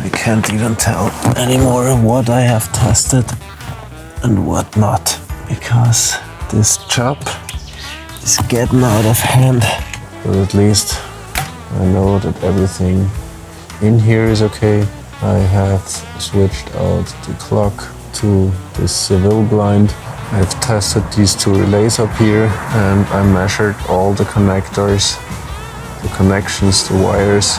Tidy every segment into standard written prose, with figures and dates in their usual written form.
I can't even tell anymore what I have tested and what not, because this job is getting out of hand. But at least I know that everything in here is okay. I have switched out the clock to the Seville blind. I've tested these two relays up here and I measured all the connectors, the connections, the wires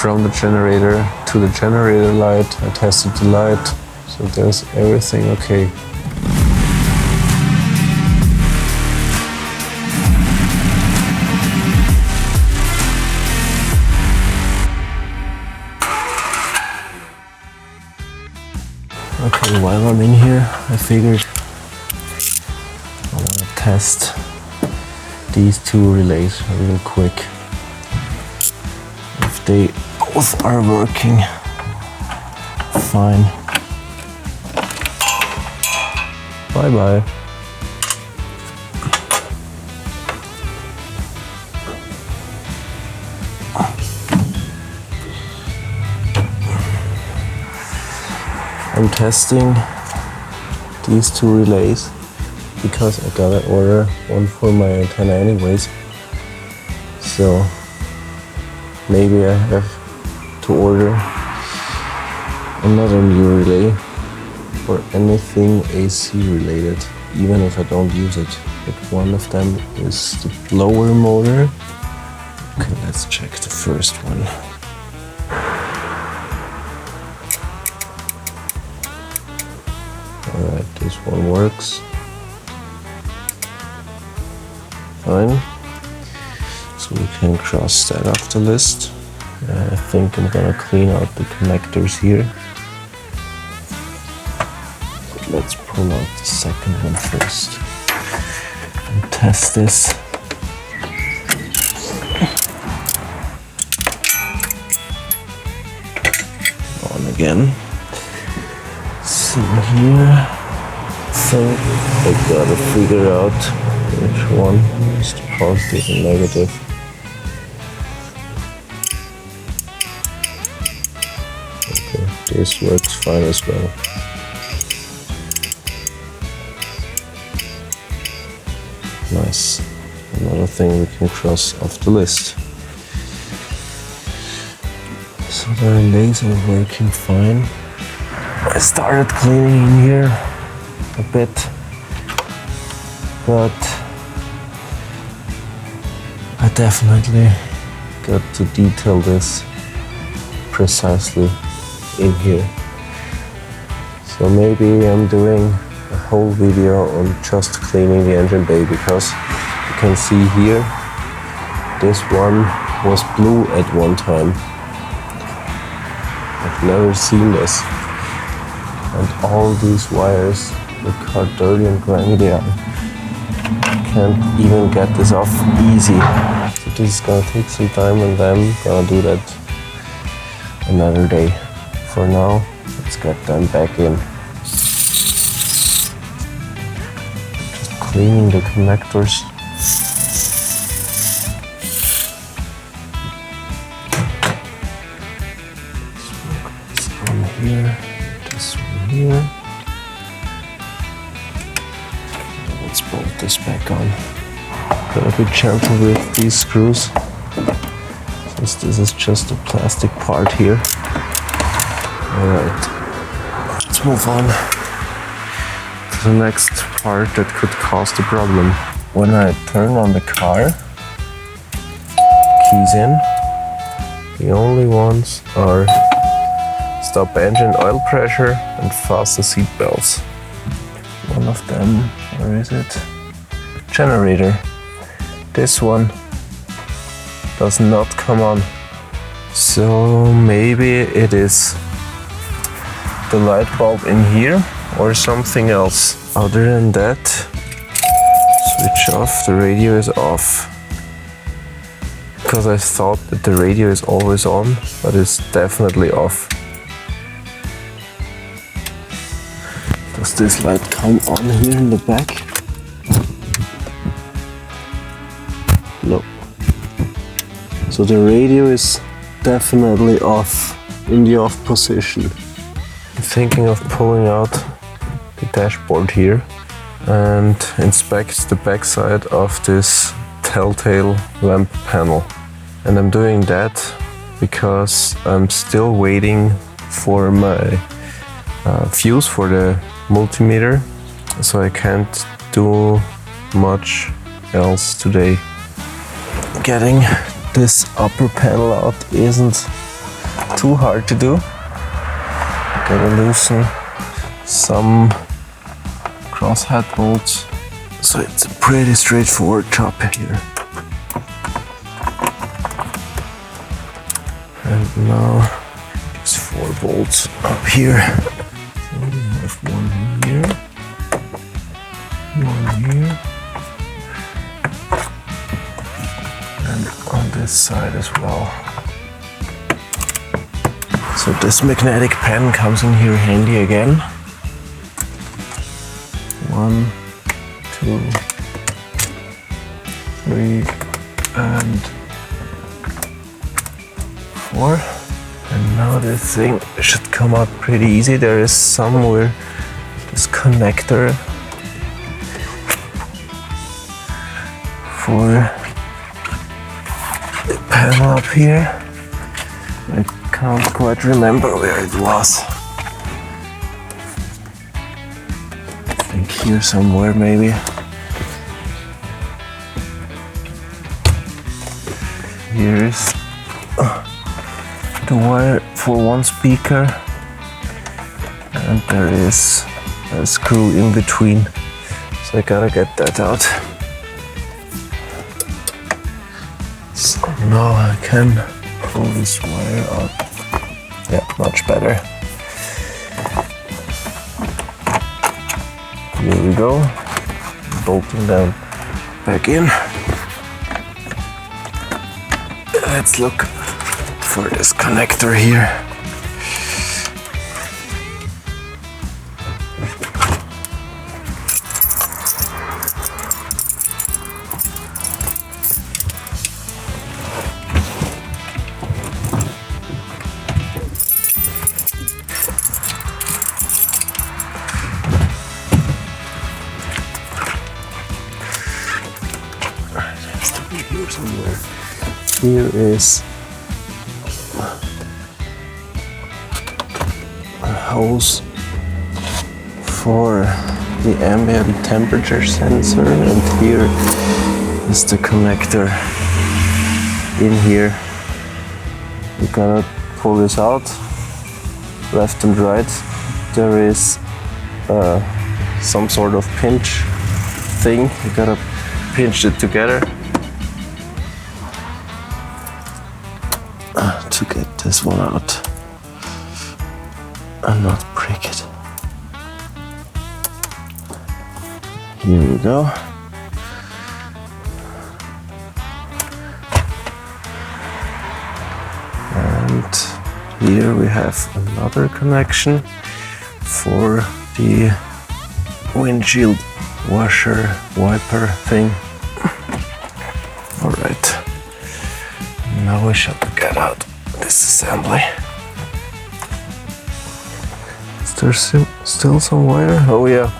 from the generator to the generator light. I tested the light, so there's everything okay. Okay, while I'm in here, I figured I want to test these two relays real quick. If they both are working fine. Bye bye. I'm testing these two relays because I gotta order one for my antenna anyways. So maybe I have to order another new relay or anything AC related, even if I don't use it. But one of them is the blower motor. Okay, let's check the first one. Alright, this one works fine. So we can cross that off the list. I think I'm gonna clean out the connectors here. But let's pull out the second one first and test this. On again. See here. So I gotta figure out which one is the positive and negative. Okay, this works fine as well. Nice. Another thing we can cross off the list. So the relays are working fine. I started cleaning in here a bit, but I definitely got to detail this precisely in here. So maybe I'm doing a whole video on just cleaning the engine bay, because you can see here, this one was blue at one time. I've never seen this. And all these wires look how dirty and grimy they are. Can't even get this off easy. So this is gonna take some time, and then gonna do that another day. For now, let's get them back in. Just cleaning the connectors. This one here, this one here. Let's bolt this back on. Gotta be gentle with these screws, since this is just a plastic part here. Alright, let's move on to the next part that could cause the problem. When I turn on the car, keys in, the only ones are stop engine oil pressure and fasten seat belts. One of them, where is it? Generator. This one does not come on. So maybe it is the light bulb in here or something else. Other than that, switch off, the radio is off. Because I thought that the radio is always on, but it's definitely off. Does this light come on here in the back? No. So the radio is definitely off. in the off position. I'm thinking of pulling out the dashboard here and inspect the backside of this telltale lamp panel. And I'm doing that because I'm still waiting for my fuse for the multimeter, so I can't do much else today. Getting this upper panel out isn't too hard to do. Gotta loosen some crosshead bolts, so it's a pretty straightforward job here. And now these 4 bolts up here. So we have one here, one here, and on this side as well. So this magnetic pen comes in here handy again. 1, 2, 3, and 4. And now this thing should come out pretty easy. There is somewhere this connector for the panel up here. I can't quite remember where it was. I think here somewhere maybe. Here is the wire for one speaker, and there is a screw in between, so I gotta get that out. So now I can pull this wire out. Yeah, much better. Here we go, bolting them back in. Let's look for this connector here. It has to be here somewhere. Here is hose for the ambient temperature sensor, and here is the connector in here. You gotta pull this out left and right. There is some sort of pinch thing. You gotta pinch it together to get this one out and not break it. Here we go. And here we have another connection for the windshield washer wiper thing. All right, now we should get out this assembly. Is there still some wire? Oh yeah,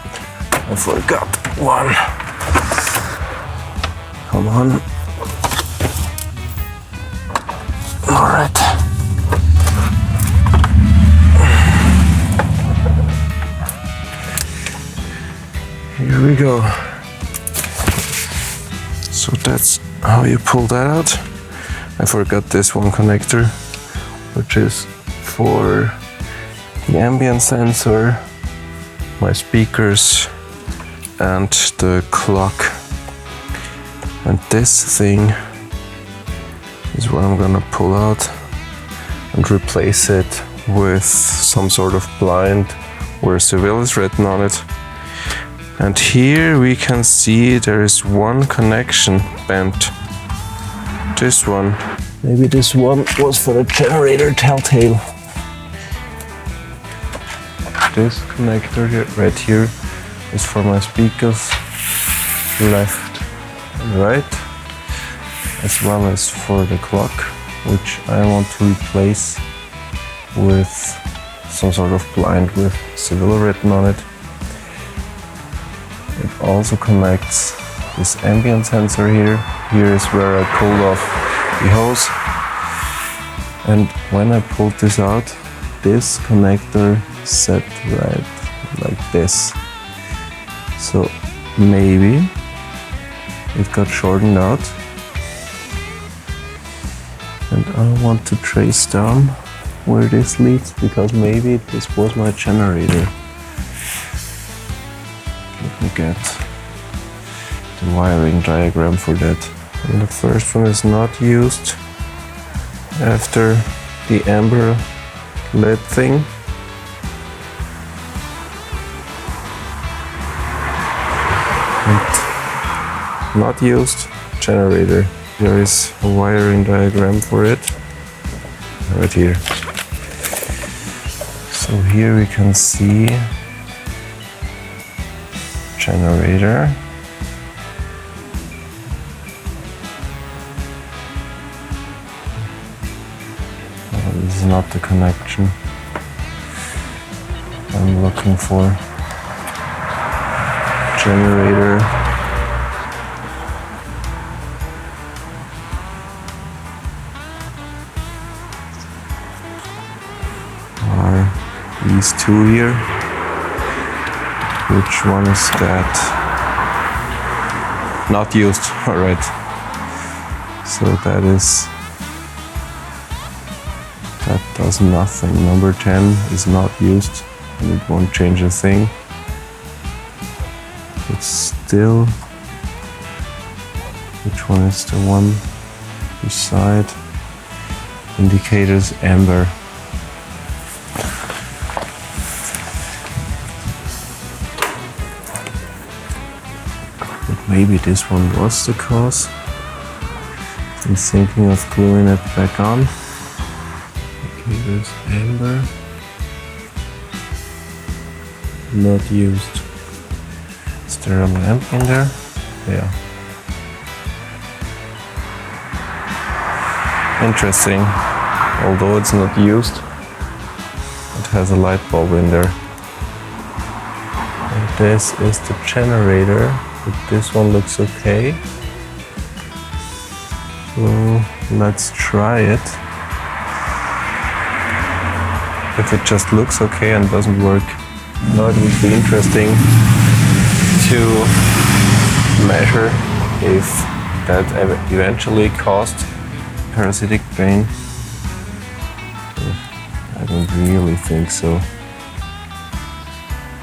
I forgot one. Come on. All right. Here we go. So that's how you pull that out. I forgot this one connector, which is for the ambient sensor, my speakers, and the clock. And this thing is what I'm gonna pull out and replace it with some sort of blind where Seville is written on it. And here we can see there is one connection bent. This one. Maybe this one was for the generator telltale. This connector here, right here, is for my speakers, left and right, as well as for the clock, which I want to replace with some sort of blind with Seville written on it. It also connects this ambient sensor here. Here is where I pulled off the hose. And when I pulled this out, this connector set right like this. So maybe it got shortened out. And I want to trace down where this leads, because maybe this was my generator. Let me get the wiring diagram for that. And the first one is not used after the amber LED thing. And not used generator. There is a wiring diagram for it right here. So here we can see generator. Oh, this is not the connection I'm looking for. Generator. Are these two here? Which one is that? Not used, alright. So that does nothing. Number 10 is not used and it won't change a thing. It's still, which one is the one beside? Indicators amber. Maybe this one was the cause. I'm thinking of gluing it back on. Okay, there's amber. Not used. Is there a lamp in there? Yeah. Interesting. Although it's not used, it has a light bulb in there. And this is the generator. But this one looks okay. So let's try it. If it just looks okay and doesn't work, now it would be interesting to measure if that eventually caused parasitic pain. I don't really think so.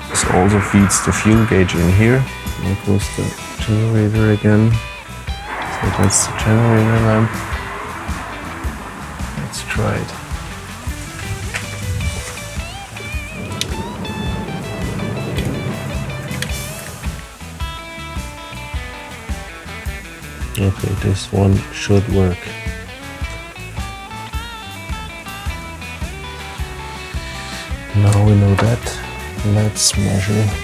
This also feeds the fuel gauge in here. There goes the generator again. So that's the generator lamp. Let's try it. Okay, this one should work. Now we know that. Let's measure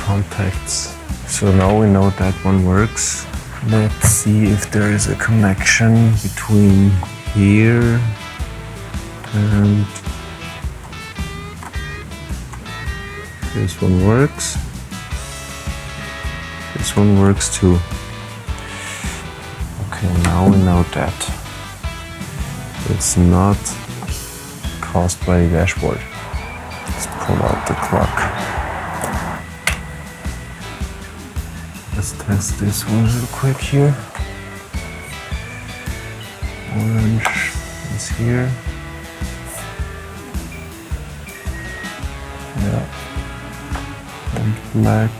contacts. So now we know that one works. Let's see if there is a connection between here and this one works. This one works too. Okay, now we know that it's not caused by the dashboard. Let's pull out the clock. Let's test this one real quick here. Orange is here. Yeah. And black.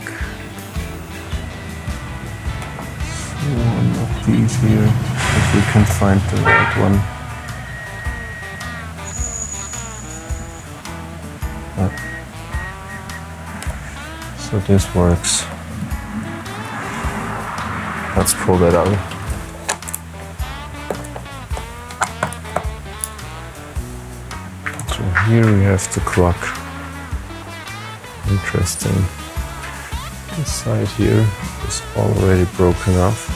One of these here, if we can find the right one. So this works. Let's pull that out. So here we have the clock. Interesting. This side here is already broken off.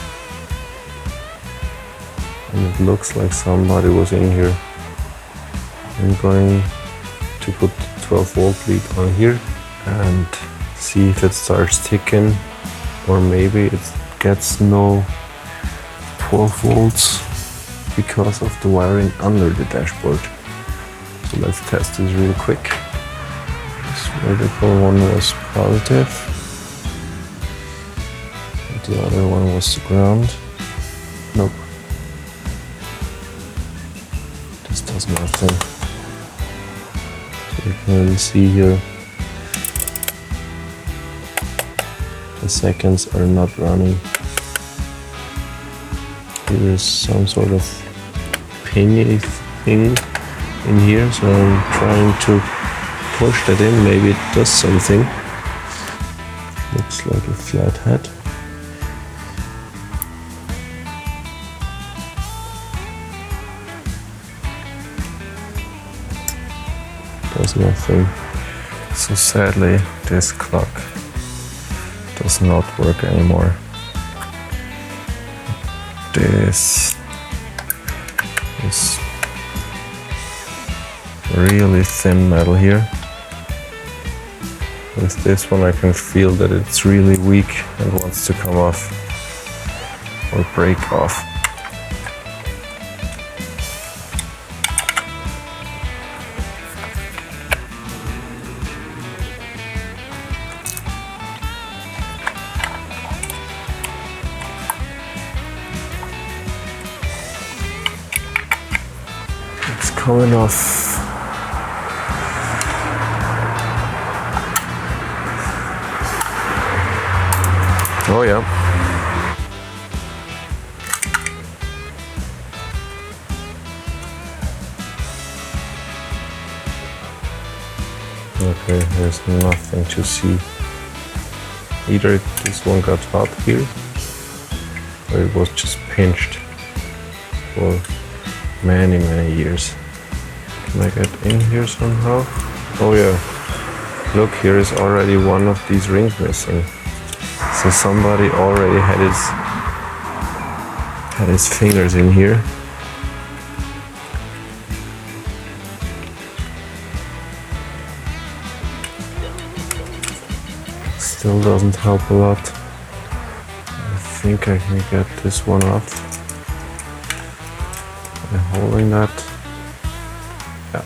And it looks like somebody was in here. I'm going to put 12-volt lead on here and see if it starts ticking, or maybe it gets no 12 volts because of the wiring under the dashboard. So let's test this real quick. This vertical one was positive, and the other one was the ground. Nope. This does nothing. So you can see here the seconds are not running. There is some sort of pinny thing in here, so I'm trying to push that in. Maybe it does something. Looks like a flat head. Does nothing. So sadly, this clock does not work anymore. This is really thin metal here. With this one I can feel that it's really weak and wants to come off or break off. It's coming off. Oh yeah. Okay, there's nothing to see. Either this one got hot here, or it was just pinched for many years. Can I get in here somehow? Oh yeah. Look, here is already one of these rings missing. So somebody already had his fingers in here. Still doesn't help a lot. I think I can get this one off by holding that. Yeah.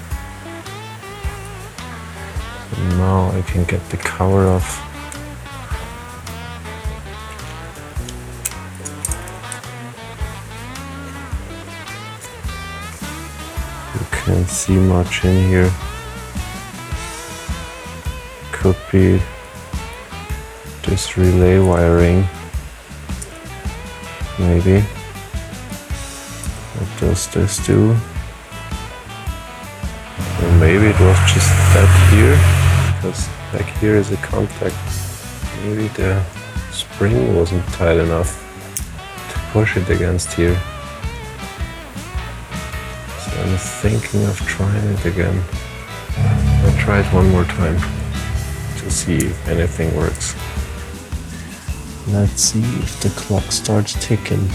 So now I can get the cover off. Can't see much in here. Could be this relay wiring. Maybe. What does this do? Or maybe it was just that here, because back here is a contact. Maybe the spring wasn't tight enough to push it against here. I'm thinking of trying it again. I'll try it one more time to see if anything works. Let's see if the clock starts ticking.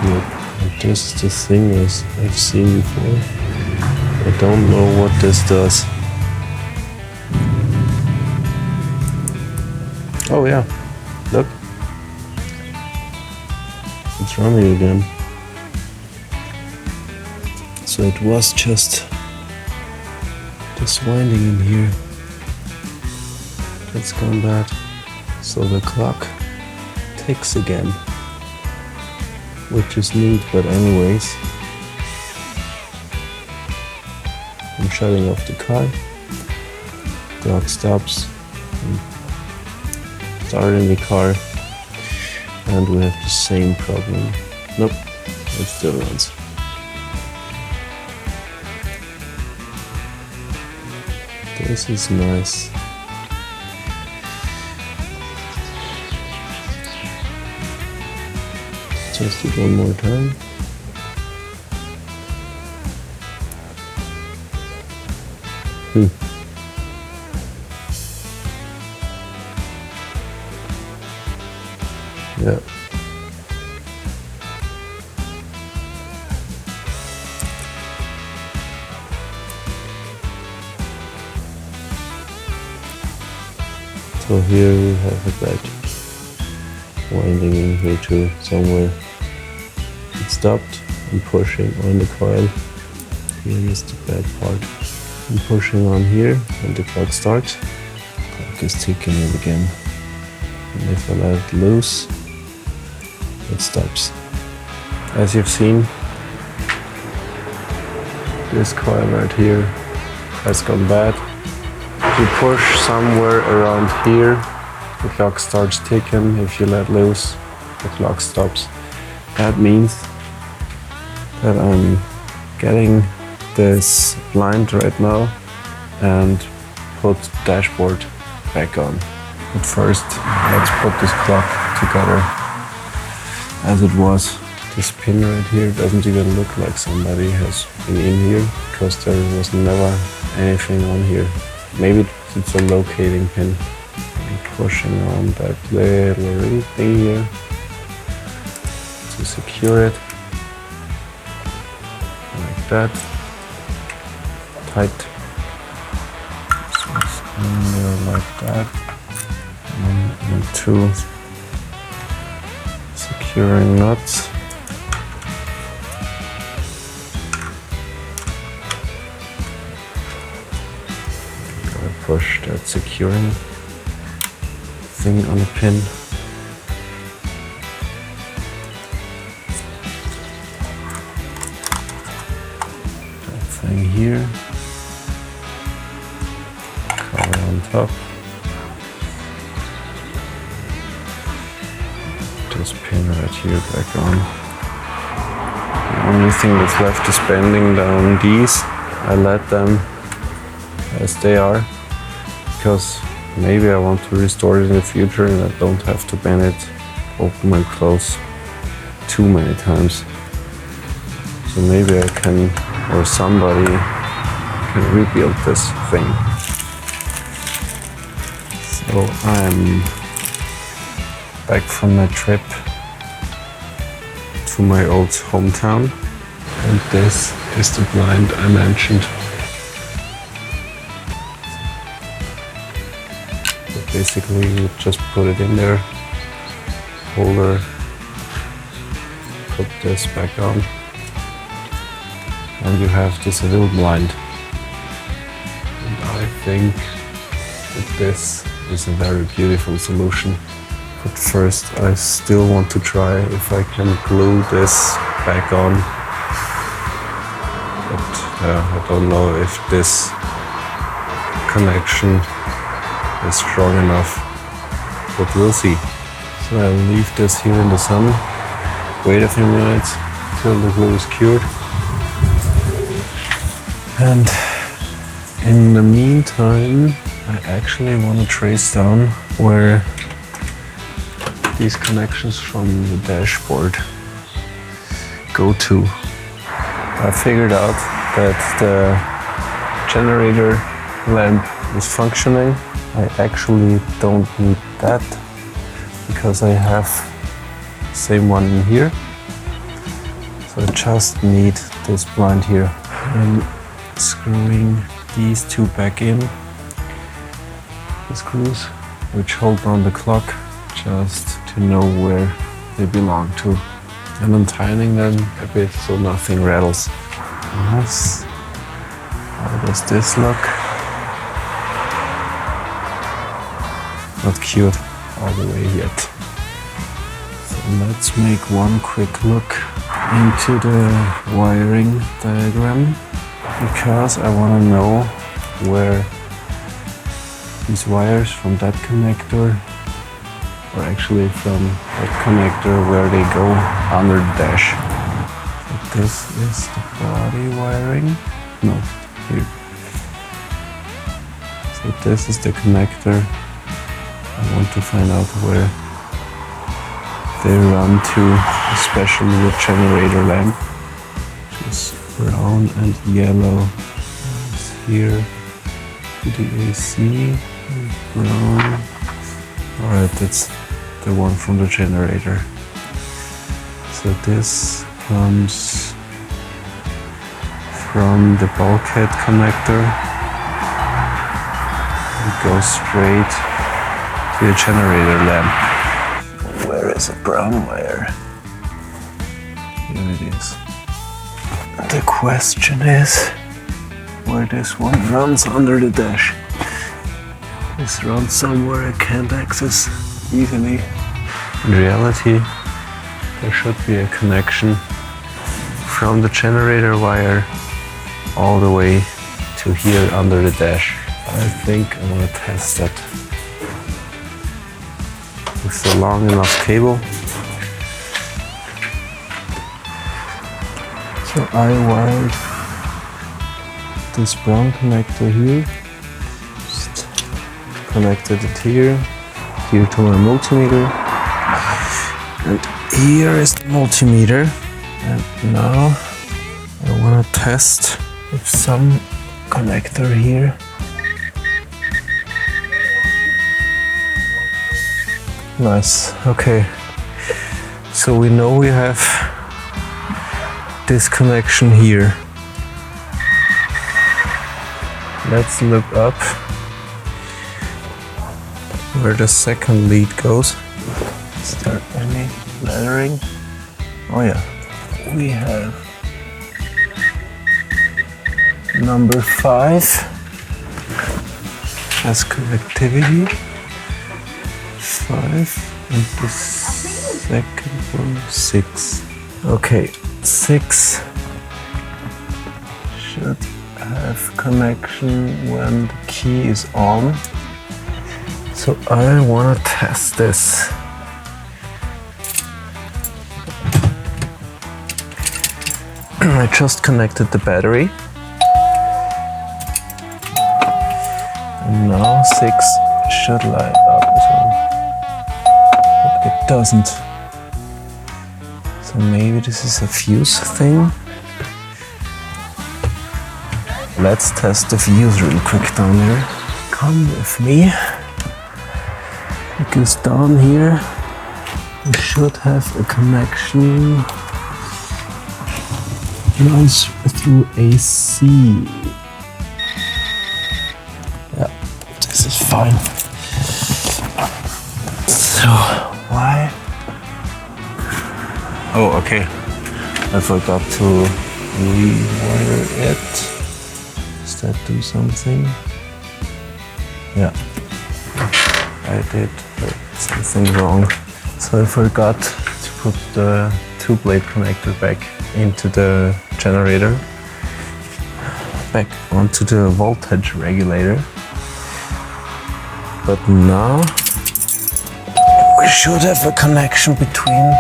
And this is the thing is I've seen before. I don't know what this does. Oh yeah, look, it's running again. So it was just this winding in here that's gone bad. So the clock ticks again, which is neat, but anyways, I'm shutting off the car, clock stops. Starting the car, and we have the same problem. Nope, it still runs. This is nice. Test it one more time. Yeah. So here we have a bed winding in here to somewhere. It stopped. I'm pushing on the coil. Here is the bad part. I'm pushing on here and the clock starts. Clock is ticking in again. And if I let it loose, it stops. As you've seen, this coil right here has gone bad. If you push somewhere around here, the clock starts ticking. If you let loose, the clock stops. That means that I'm getting this blind right now and put dashboard back on. But first, let's put this clock together as it was. This pin right here doesn't even look like somebody has been in here because there was never anything on here. Maybe it's a locating pin. I'm pushing on that little ring thing here to secure it. Like that. Tight. So it's in there like that. 1 and 2 securing nuts. Gotta push that securing thing on the pin. That thing here. Cover on top. This pin right here back on. The only thing that's left is bending down these. I let them as they are because maybe I want to restore it in the future and I don't have to bend it open and close too many times. So maybe I can, or somebody can rebuild this thing. So I'm back from my trip to my old hometown, and this is the blind I mentioned. So basically you just put it in there, holder, put this back on, and you have the Seville blind. And I think that this is a very beautiful solution. But first, I still want to try if I can glue this back on. But I don't know if this connection is strong enough. But we'll see. So I'll leave this here in the sun, wait a few minutes till the glue is cured. And in the meantime, I actually want to trace down where these connections from the dashboard go to. I figured out that the generator lamp is functioning. I actually don't need that because I have the same one in here. So I just need this blind here. I'm screwing these two back in. The screws which hold on the clock, just to know where they belong to, and I'm tightening them a bit so nothing rattles. Nice. How does this look? Not cute all the way yet. So let's make one quick look into the wiring diagram because I want to know where these wires from that connector or actually from that connector where they go under the dash. So this is the body wiring. No, here. So this is the connector. I want to find out where they run to, especially the generator lamp, which is brown and yellow. It's here to the AC, brown. Alright, that's the one from the generator. So this comes from the bulkhead connector and goes straight to the generator lamp. Where is a brown wire? Here it is. The question is where this one runs under the dash. This runs somewhere I can't access easily. In reality, there should be a connection from the generator wire all the way to here under the dash. I think I want to test that with a long enough cable. So I wired this brown connector here, just connected it here to my multimeter, and here is the multimeter. And now I want to test with some connector here. Nice, okay. So we know we have this connection here. Let's look up where the second lead goes. Is there any lettering? Oh yeah, we have number 5 as connectivity. 5, and the second one 6. Okay, 6 should have connection when the key is on. So I want to test this. I just connected the battery. And now 6 should light up as well. But it doesn't. So maybe this is a fuse thing. Let's test the fuse real quick down here. Come with me. Because down here we should have a connection. Runs through AC. Yeah, this is fine. So why? Oh, okay. I forgot to rewire it. Does that do something? Yeah, I did something wrong. So I forgot to put the 2-blade connector back into the generator, back onto the voltage regulator. But now we should have a connection between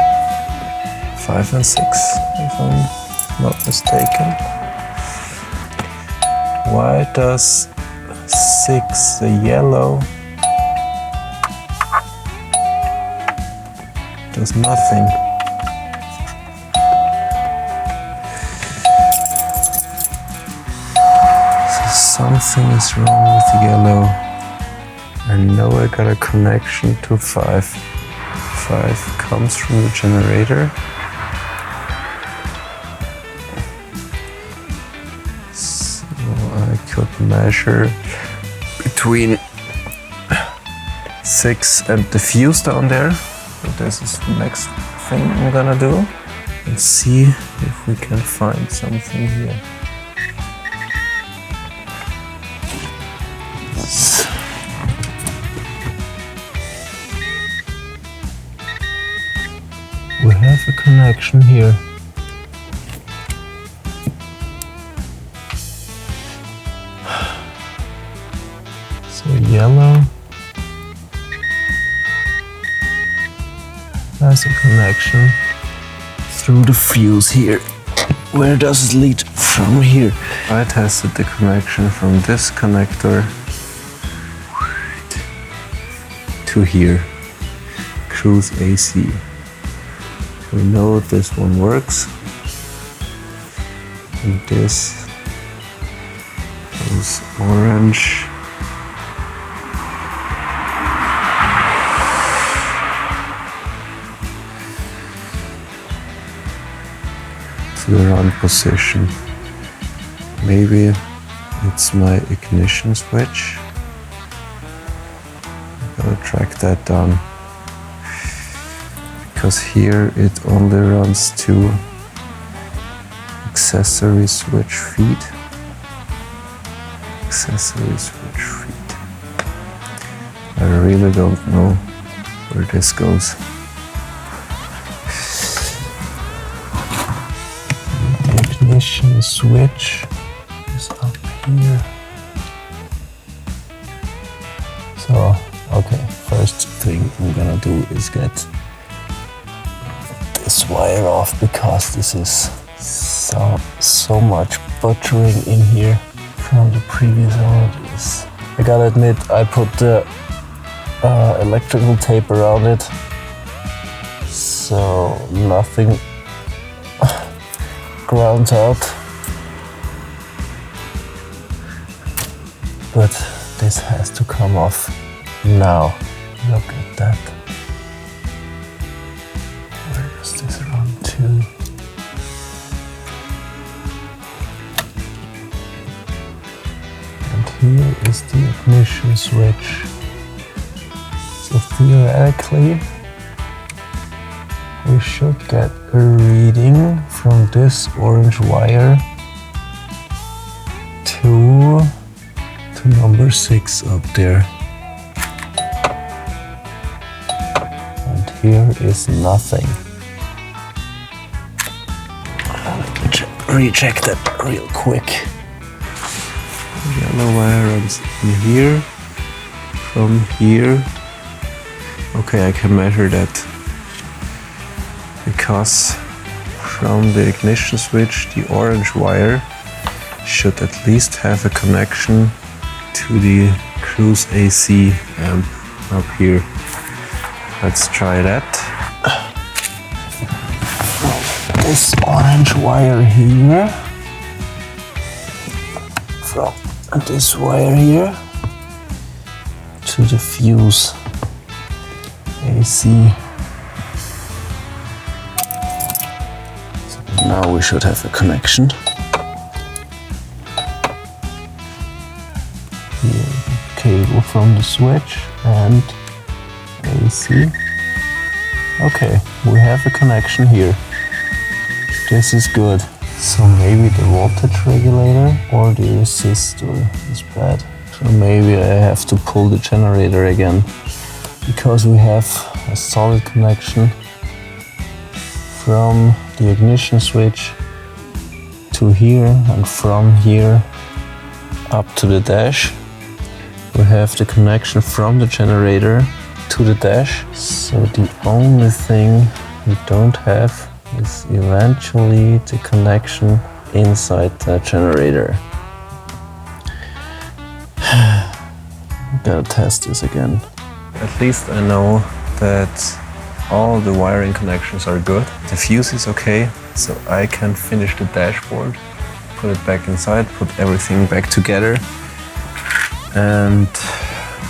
5 and 6, if I'm not mistaken. Why does 6, the yellow, does nothing? Something is wrong with the yellow. I know I got a connection to 5. 5 comes from the generator. So I could measure between 6 and the fuse down there. So this is the next thing I'm gonna do. And see if we can find something here. We have a connection here. So yellow has a connection through the fuse here. Where does it lead? From here. I tested the connection from this connector to here. Cruise AC. We know this one works, and this is orange. to the run position. Maybe it's my ignition switch. I gotta track that down. Because here it only runs to accessory switch feed. Accessory switch feed. I really don't know where this goes. The ignition switch is up here. So, okay, first thing I'm gonna do is get this wire off, because this is so much buttering in here from the previous ones. I gotta admit, I put the electrical tape around it, so nothing grounds out. But this has to come off now. Look at that. Where does this run to? And here is the ignition switch. So theoretically, we should get a reading from this orange wire to number 6 up there. And here is nothing. Recheck that real quick. The yellow wire runs in here, from here. Okay, I can measure that, because from the ignition switch the orange wire should at least have a connection to the cruise AC amp up here. Let's try that. This orange wire here from this wire here to the fuse AC. So now we should have a connection. Here, cable from the switch and AC. Okay, we have a connection here. This is good. So maybe the voltage regulator or the resistor is bad. So maybe I have to pull the generator again, because we have a solid connection from the ignition switch to here, and from here up to the dash. We have the connection from the generator to the dash. So the only thing we don't have is eventually the connection inside the generator. Gotta test this again. At least I know that all the wiring connections are good. The fuse is okay, so I can finish the dashboard, put it back inside, put everything back together. And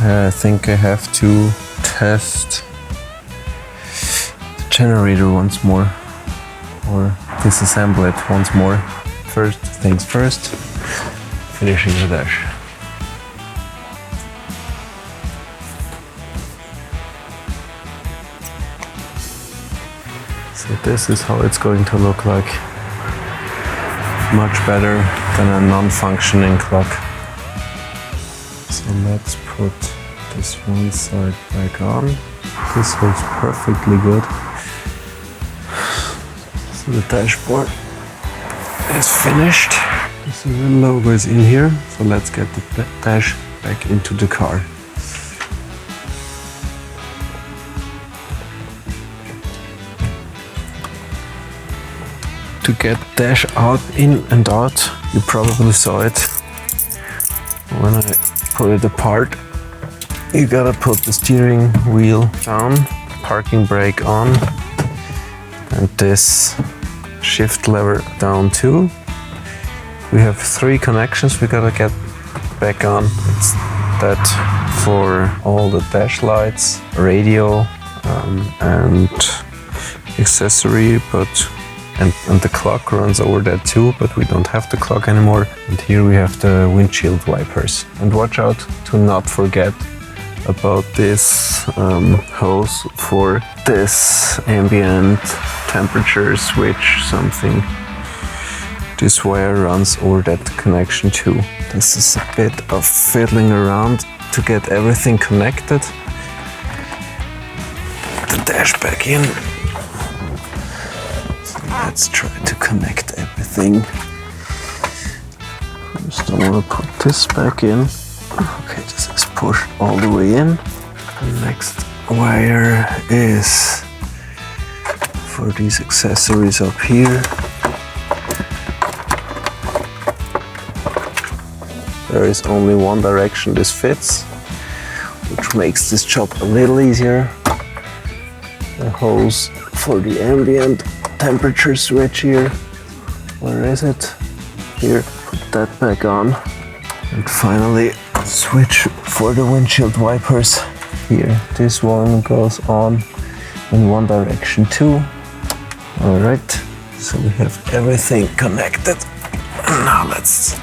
I think I have to test the generator once more, or disassemble it once more. First things first, finishing the dash. So this is how it's going to look like. Much better than a non-functioning clock. So let's put this one side back on. This holds perfectly good. So the dashboard is finished. So the logo is in here. So let's get the dash back into the car. To get dash out, in and out, you probably saw it when I put it apart. You gotta put the steering wheel down, parking brake on, and this shift lever down too. We have 3 connections we gotta get back on. It's that for all the dash lights, radio, and accessory, but and the clock runs over that too, but we don't have the clock anymore. And here we have the windshield wipers. And watch out to not forget about this hose for this ambient temperature switch something. This wire runs over that connection too. This is a bit of fiddling around to get everything connected. The dash back in. So let's try to connect everything. First I want to put this back in. Okay, this is pushed all the way in. The next wire is for these accessories up here. There is only one direction this fits, which makes this job a little easier. The hose for the ambient temperature switch here. Where is it? Here, put that back on. And finally, switch for the windshield wipers. Here, this one goes on in one direction too. Alright, so we have everything connected. And now let's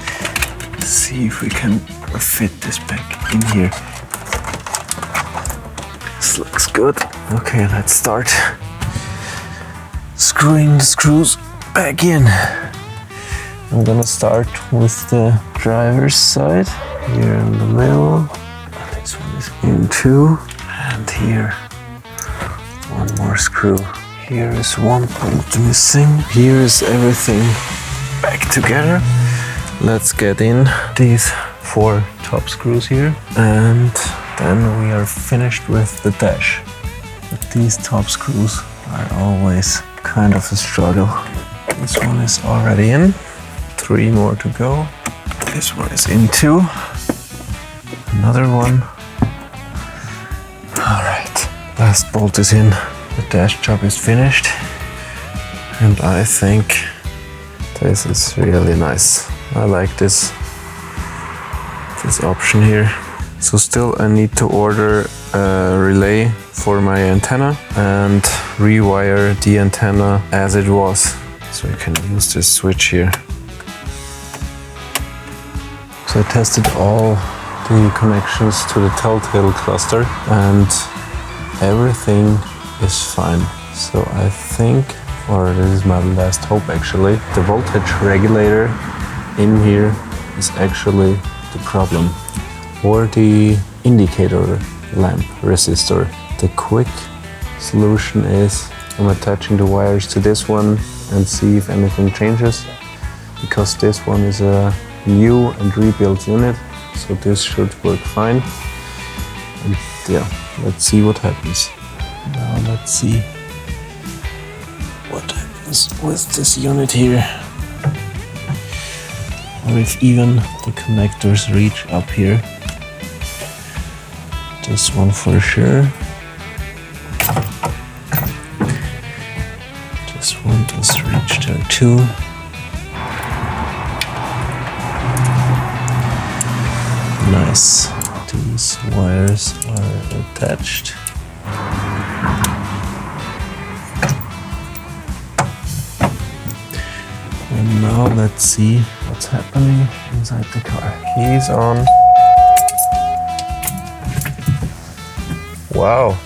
see if we can fit this back in here. This looks good. Okay, let's start screwing the screws back in. I'm gonna start with the driver's side here in the middle. This one is in too, and here one more screw. Here is one bolt missing. Here is everything back together. Let's get in these 4 top screws here, and then we are finished with the dash. But these top screws are always kind of a struggle. This one is already in, 3 more to go. This one is in too, another one. All right, last bolt is in. The dash job is finished, and I think this is really nice. I like this option here. So still I need to order a relay for my antenna and rewire the antenna as it was. So I can use this switch here. So I tested all the connections to the Telltale cluster and everything is fine. So I think, or this is my last hope actually, the voltage regulator in here is actually the problem, or the indicator lamp resistor. The quick solution is I'm attaching the wires to this one and see if anything changes, because this one is a new and rebuilt unit, so this should work fine. And yeah, let's see what happens. Now let's see what happens with this unit here. Or if even the connectors reach up here. This one for sure. This one does reach there too. Nice. These wires are attached. And now let's see what's happening inside the car. Keys on. Wow.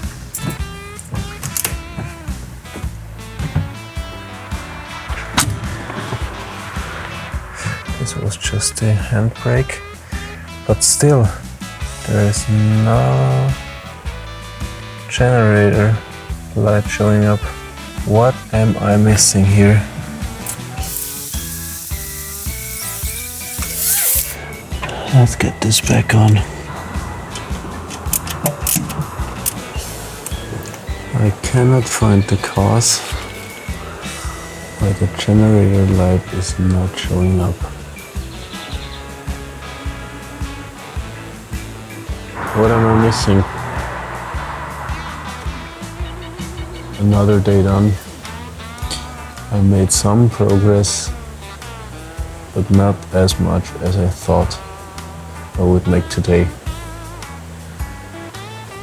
This was just a handbrake, but still there is no generator light showing up. What am I missing here? Let's get this back on. I cannot find the cause why the generator light is not showing up. What am I missing? Another day done. I made some progress, but not as much as I thought I would make today.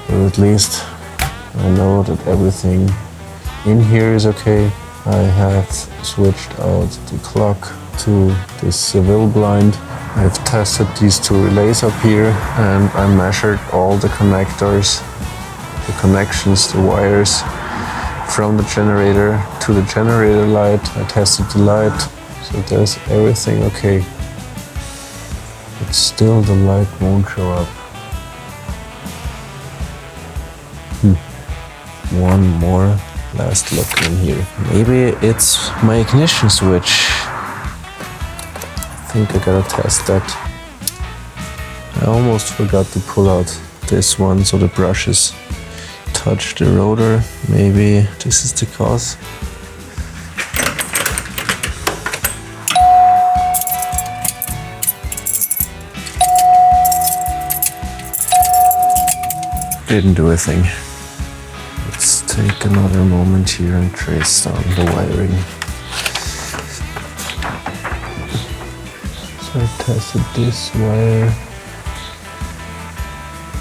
But at least I know that everything in here is okay. I have switched out the clock to this Seville blind. I've tested these two relays up here and I measured all the connectors, the connections, the wires from the generator to the generator light. I tested the light, so there's everything okay. But still the light won't show up. One more last look in here. Maybe it's my ignition switch. I think I gotta test that. I almost forgot to pull out this one so the brushes touch the rotor. Maybe this is the cause. Didn't do a thing. Let's take another moment here and trace down the wiring. So I tested this wire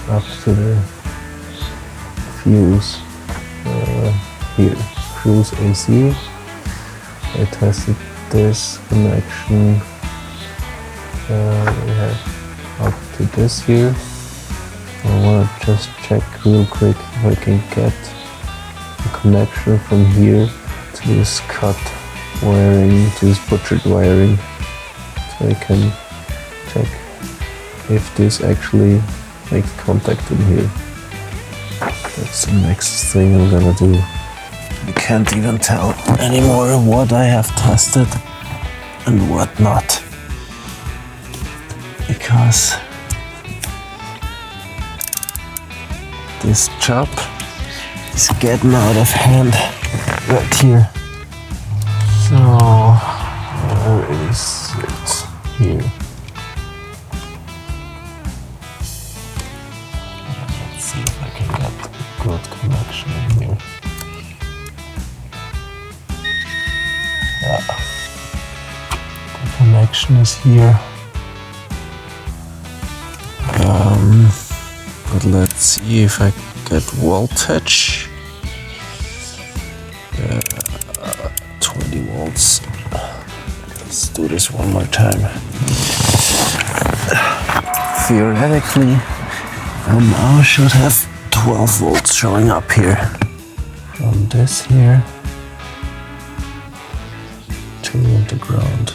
up to the fuse here, fuse AC. I tested this connection we have up to this here. I want to just check real quick if I can get a connection from here to this cut wiring, to this butchered wiring, so I can check if this actually makes contact in here. That's the next thing I'm gonna do. I can't even tell anymore what I have tested and what not, because this job is getting out of hand right here. So where is it? Here. Let's see if I can get a good connection in here. Yeah. The connection is here. But let's see if I get voltage. 20 volts. Let's do this one more time. Theoretically, I now should have 12 volts showing up here. From this here to the ground.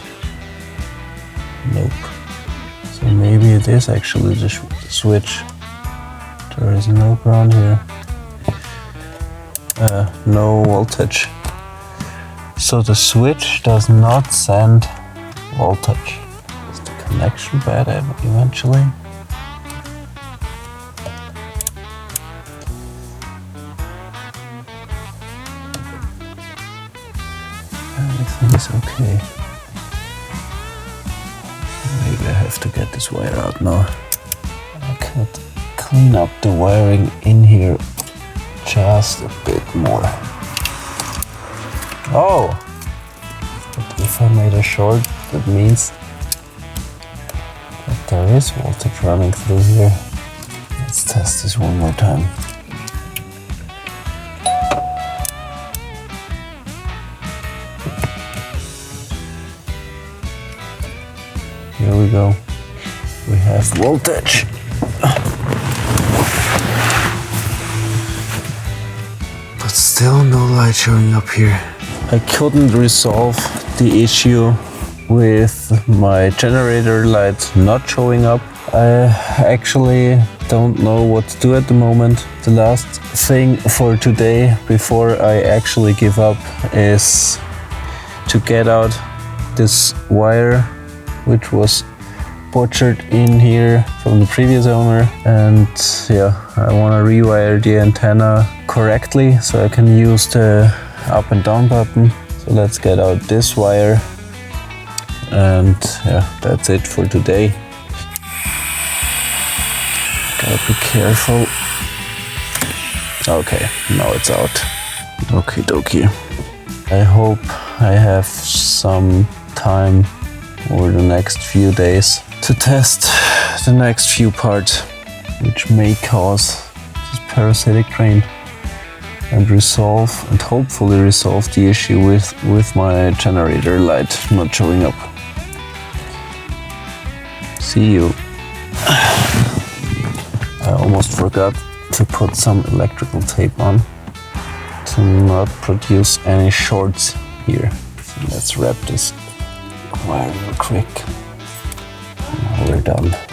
Nope. So maybe it is actually the switch. There is no ground here. No voltage. So the switch does not send voltage. Is the connection bad eventually? Everything is okay. Maybe I have to get this wire out now. I could clean up the wiring in here just a bit more. Oh! But if I made a short, that means that there is voltage running through here. Let's test this one more time. Here we go. We have voltage. But still no light showing up here. I couldn't resolve the issue with my generator light not showing up. I actually don't know what to do at the moment. The last thing for today, before I actually give up, is to get out this wire which was butchered in here from the previous owner, and yeah, I want to rewire the antenna correctly so I can use the up and down button. So let's get out this wire, and yeah, that's it for today. Gotta be careful. Okay, now it's out. Okie dokie. I hope I have some time over the next few days to test the next few parts which may cause this parasitic drain. and hopefully resolve the issue with my generator light not showing up. See you. I almost forgot to put some electrical tape on to not produce any shorts here. So let's wrap this wire real quick. Now we're done.